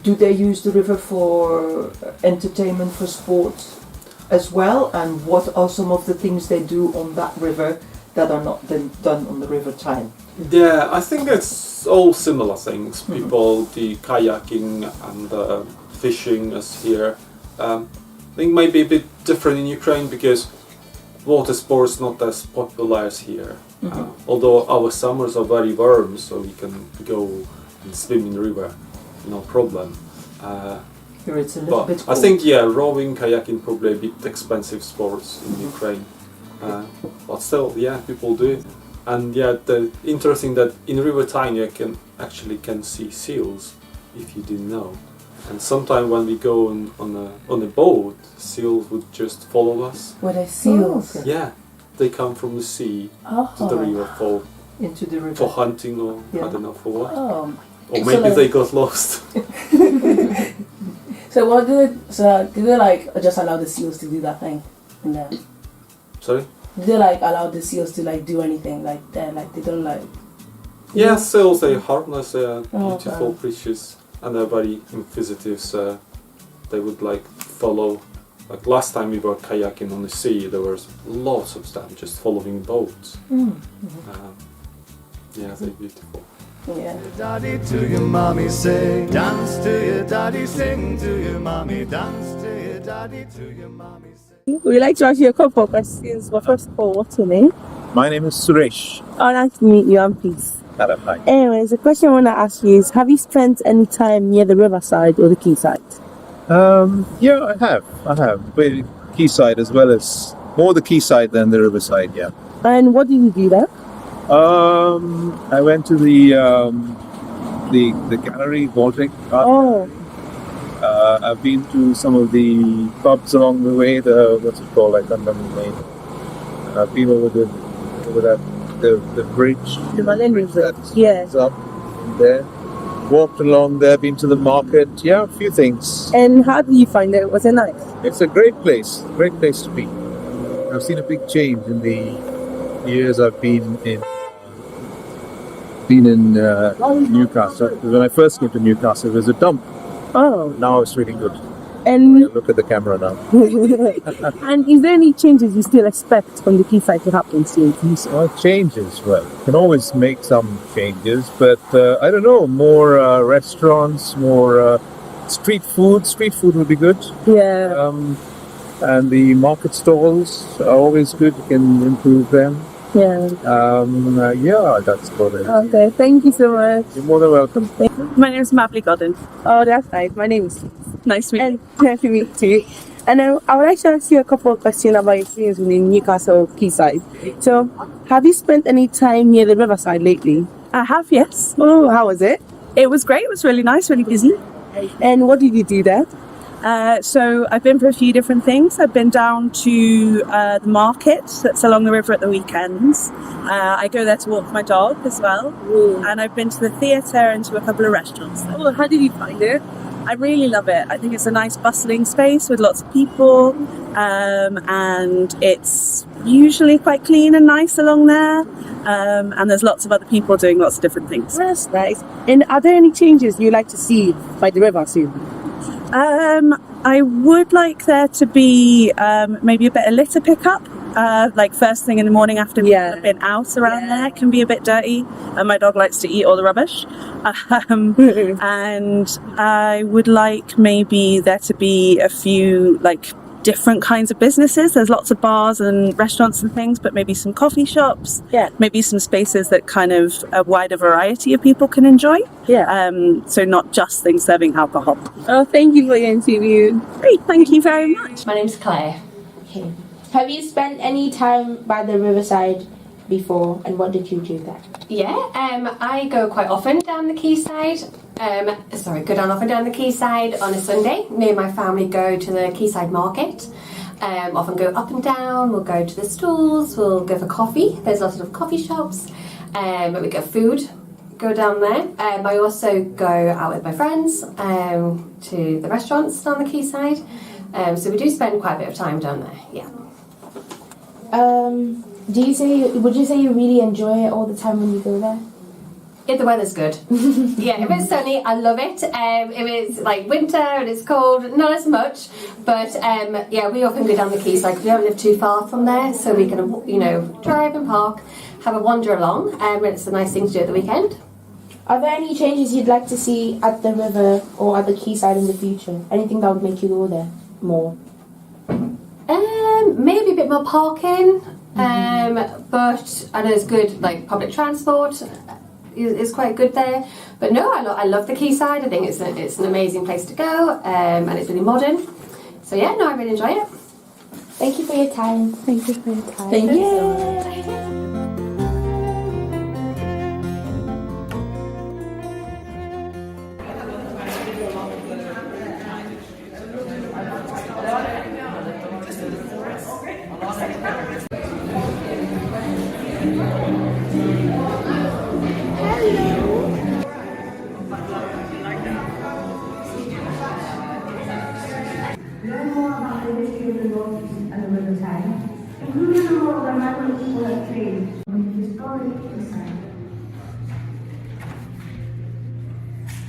Do they use the river for entertainment, for sports as well? And what are some of the things they do on that river that are not then done on the River Tyne? Yeah, I think it's all similar things. People do kayaking and fishing as here. I think maybe a bit different in Ukraine because water sports not as popular as here. Although our summers are very warm, so we can go and swim in the river, no problem. Here it's a little bit cold. I think rowing, kayaking probably a bit expensive sports in Ukraine. But still, people do it. And the interesting that in River Tyne you can see seals if you didn't know. And sometimes when we go on a boat, seals would just follow us. Were there seals? Oh, okay. Yeah, they come from the sea to the river into the river for hunting or I don't know for what. Oh, or maybe they got lost. So did they like just allow the seals to do that thing? In there? Sorry? Did they like allow the seals to like do anything like that? Like they don't like. Yeah, seals they're harmless, they're beautiful okay. creatures. And they're very inquisitive, so they would like follow. Like last time we were kayaking on the sea, there was lots of them just following boats. They're beautiful. Yeah. Daddy to your mommy, say dance to your daddy, sing to your mommy, dance to your daddy, to your mommy. We'd like to ask you a couple of questions, but first of all, what's your name? My name is Suresh. Oh, nice to meet you, and peace. Hi. Anyways, the question I want to ask you is, have you spent any time near the riverside or the quayside? Yeah, I have. But quayside as well as, more the quayside than the riverside, yeah. And what did you do there? I went to the gallery, Baltic. Oh. I've been to some of the pubs along the way, what's it called, I can't remember the name. I've been over that the bridge. The Millennium Bridge, yes. Up there. Walked along there, been to the market, a few things. And how did you find it? Was it nice? It's a great place to be. I've seen a big change in the years I've been in Newcastle. When I first came to Newcastle, it was a dump. Oh. Now it's really good. And look at the camera now. And is there any changes you still expect from the quayside to happen soon? Changes, well, you can always make some changes, but I don't know, more restaurants, more street food. Street food would be good. Yeah. And the market stalls are always good. You can improve them. Yeah. That's about it. Okay, thank you so much. You're more than welcome. My name is Mapley Godden. Oh, that's nice. My name is nice to meet you. Nice to meet you. And I would like to ask you a couple of questions about your experience in Newcastle quayside. So, have you spent any time near the riverside lately? I have, yes. Oh, how was it? It was great. It was really nice, really busy. And what did you do there? So I've been for a few different things. I've been down to the market that's along the river at the weekends. I go there to walk my dog as well. And I've been to the theatre and to a couple of restaurants there. Oh, how did you find it? I really love it. I think it's a nice bustling space with lots of people, and it's usually quite clean and nice along there, and there's lots of other people doing lots of different things. That's nice. And are there any changes you like to see by the river soon? I would like there to be maybe a bit of litter pickup, like first thing in the morning after people have been out around there. It can be a bit dirty, and my dog likes to eat all the rubbish. And I would like maybe there to be a few like different kinds of businesses. There's lots of bars and restaurants and things, but maybe some coffee shops, maybe some spaces that kind of a wider variety of people can enjoy. So not just things serving alcohol. Oh, thank you for your interview. Great, thank you very much. My name's Clare. Okay. Have you spent any time by the riverside before, and what did you do there? Yeah, I go quite often down the quayside. Go down often down the quayside on a Sunday. Me and my family go to the quayside market. Often go up and down. We'll go to the stalls. We'll go for coffee. There's lots of coffee shops. But we get food. Go down there. I also go out with my friends to the restaurants on the quayside. So we do spend quite a bit of time down there. Yeah. Would you say you really enjoy it all the time when you go there? Yeah, the weather's good. Yeah, if it's sunny, I love it. If it's like winter and it's cold, not as much. But yeah, we often go down the quayside because we don't live too far from there, so we can, drive and park, have a wander along, and it's a nice thing to do at the weekend. Are there any changes you'd like to see at the river or at the quayside in the future? Anything that would make you go there more? Maybe a bit more parking. But I know it's good, like public transport is quite good there. But no, I love the quayside. I think it's an amazing place to go, and it's really modern. So yeah, no, I really enjoy it. Thank you for your time. Thank you for your time. Thank you. Learn more about the history of the North and the River Tyne, including the role that Michael Oleg played on the historic Quayside.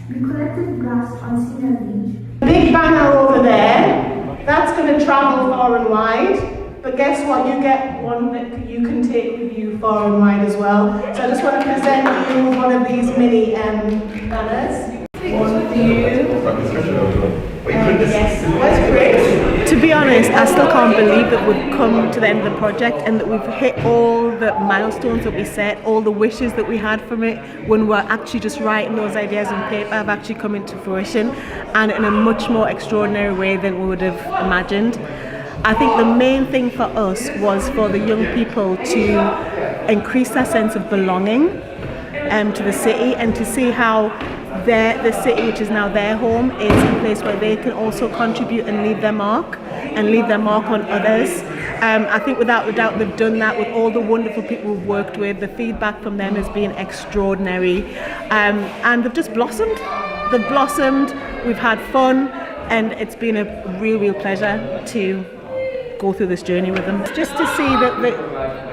We collected grass on Senior Beach. Big banner over there, that's going to travel far and wide. But guess what? You get one that you can take with you far and wide as well. So I just want to present you one of these mini banners. One for you. Yes, that's great. To be honest, I still can't believe that we've come to the end of the project and that we've hit all the milestones that we set, all the wishes that we had from it when we're actually just writing those ideas on paper have actually come into fruition, and in a much more extraordinary way than we would have imagined. I think the main thing for us was for the young people to increase their sense of belonging to the city, and to see how the city, which is now their home, is a place where they can also contribute and leave their mark on others. I think without a doubt they've done that with all the wonderful people we've worked with. The feedback from them has been extraordinary, and they've just blossomed. They've blossomed, we've had fun, and it's been a real pleasure to go through this journey with them. Just to see that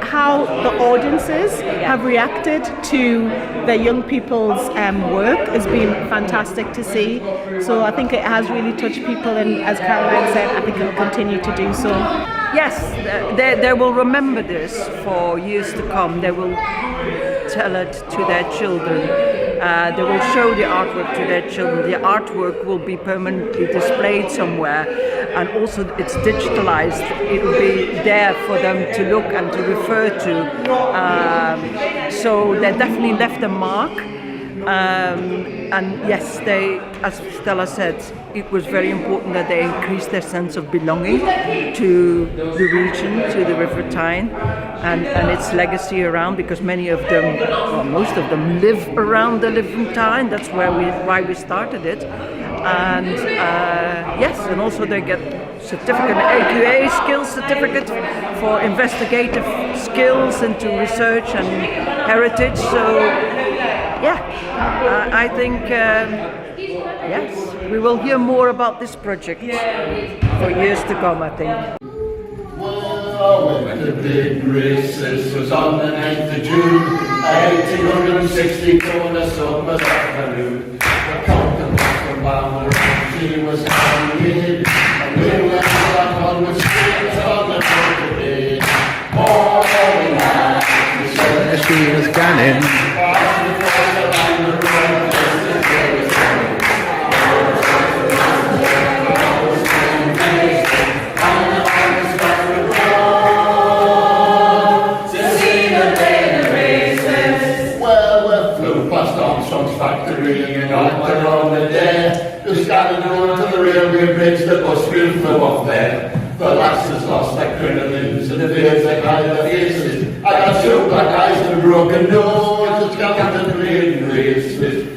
how the audiences have reacted to the young people's work has been fantastic to see. So I think it has really touched people, and as Caroline said, I think it will continue to do so. Yes, they will remember this for years to come. They will tell it to their children. They will show the artwork to their children. The artwork will be permanently displayed somewhere, and also it's digitalized. It will be there for them to look and to refer to. So they definitely left a mark. And yes, as Stella said, it was very important that they increased their sense of belonging to the region, to the River Tyne, and its legacy around, because many of them, well, most of them live around the River Tyne. That's why we started it. And yes, and also they get certificate, AQA skills certificate for investigative skills into research and heritage. So yeah, I think yes. we will hear more about this project for years to come, I think. Well, when the big races was on the 9th of June, 1864 in the summer's afternoon, the Count from Balmer, she was carried, and we went back on the streets on the road today. Morning night, we said the she was canning. And after all the day, just got to go to the railway bridge, the bus will flew off there. The lasses lost their crinolines and the beards they hide their faces. I got two black eyes and a broken nose, it's got the Blaydon Races.